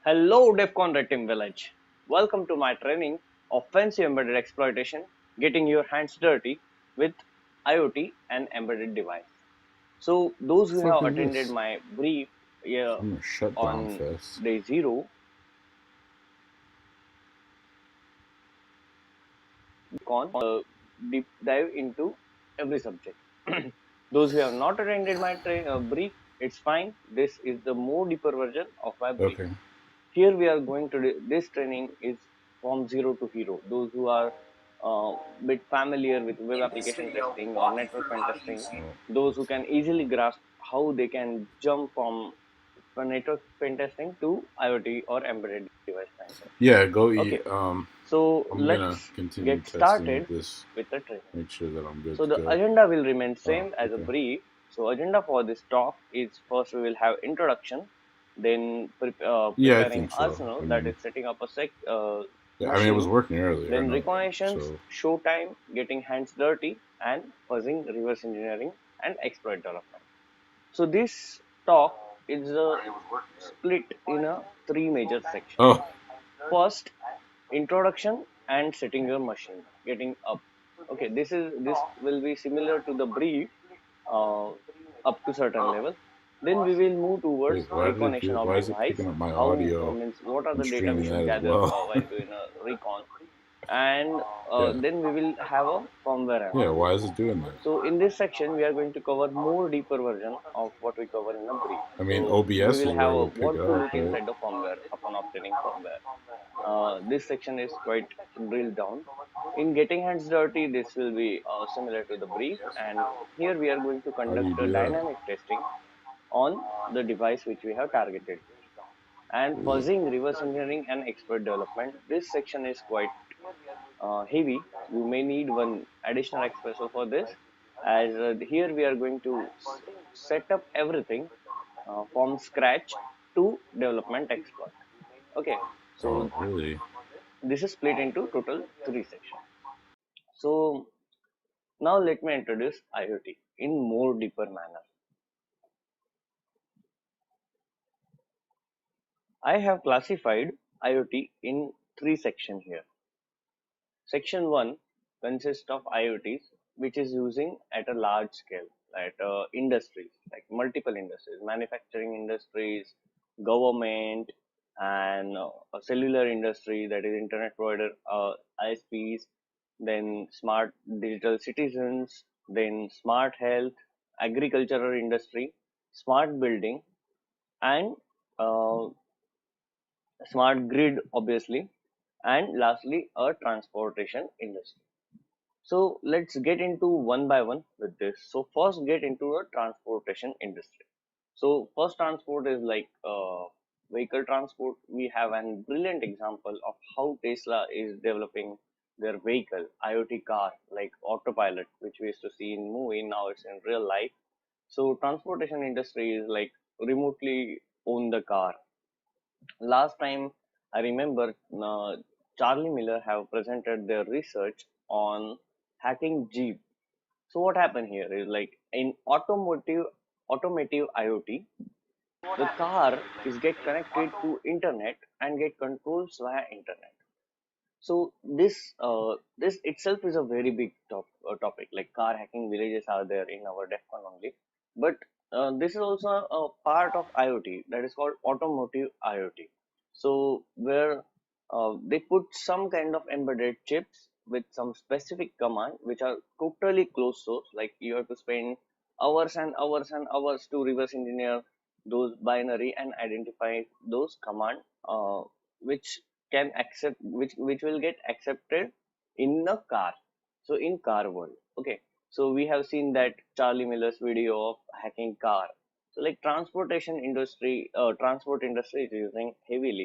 Hello, DEFCON Red Team Village. Welcome to my training Offensive Embedded Exploitation, getting your hands dirty with IoT and embedded device. So, those who Fuck have is attended this? my brief I'm a shutdown on fest. day zero, con deep dive into every subject. Those who have not attended my brief, it's fine. This is the more deeper version of my brief. Okay. Here we are going to this training is from zero to hero. Those who are bit familiar with web application testing or network pen testing, Oh, those who let's see. can easily grasp how they can jump from network pen testing to IoT or embedded device pen testing. Yeah, go eat. Okay, so I'm gonna let's continue get testing with started this. with the training. Make sure that I'm good So to the go. agenda will remain Oh, same as a okay. brief. So agenda for this talk is first we will have introduction, then Yeah, I preparing think so. arsenal, that is setting up a Yeah, I mean, it was machine, working earlier. I then know that. reconnaissance, So, showtime, getting hands dirty, and fuzzing, reverse engineering, and exploit development. So this talk is split in a three major section. oh, First, introduction and setting your machine, getting up. Okay, this will be similar to the brief uh, up to certain level. Then we will move towards wait, why did it reconnaissance do? of Why is it device. picking up my How audio means what are and the data we streaming should that as gather well? while doing a recon, and Yeah. then we will have a firmware Yeah, analysis. why is it doing that? So in this section, we are going to cover more deeper version of what we cover in a brief. I mean, So we OBS will is where have it a, would pick what to up, look right? inside the firmware upon obtaining firmware. This section is quite drilled down. In getting hands dirty, this will be similar to the brief, and here we are going to How do conduct you a do that? dynamic testing on the device which we have targeted here. And Ooh. fuzzing, reverse engineering, and expert development. This section is quite heavy. You may need one additional espresso for this, as here we are going to set up everything from scratch to development expert. Okay, Oh, so really? this is split into total three sections. So now let me introduce IoT in more deeper manner. I have classified IoT in three sections here. Section 1 consists of IoTs which is using at a large scale at industries, like multiple industries, manufacturing industries, government, and a cellular industry, that is internet provider, ISPs, then smart digital citizens, then smart health, agricultural industry, smart building, and uh, smart grid, obviously, and lastly a transportation industry. So let's get into one by one with this. So first get into a transportation industry. So first transport is like vehicle transport. We have a brilliant example of how Tesla is developing their vehicle IoT car like autopilot, which we used to see in movie. Now it's in real life. So transportation industry is like remotely own the car. Last time I remember Charlie Miller have presented their research on hacking Jeep. So what happened here is like in automotive IoT, the car is get connected to internet and get controls via internet. So this itself is a very big topic. Like car hacking villages are there in our DEFCON only, but this is also a part of IoT that is called automotive IoT. So where they put some kind of embedded chips with some specific command which are totally closed source. Like you have to spend hours and hours and hours to reverse engineer those binary and identify those command which can accept which will get accepted in the car, so in car world. Okay, so we have seen that Charlie Miller's video of hacking car. So like transport industry is using heavily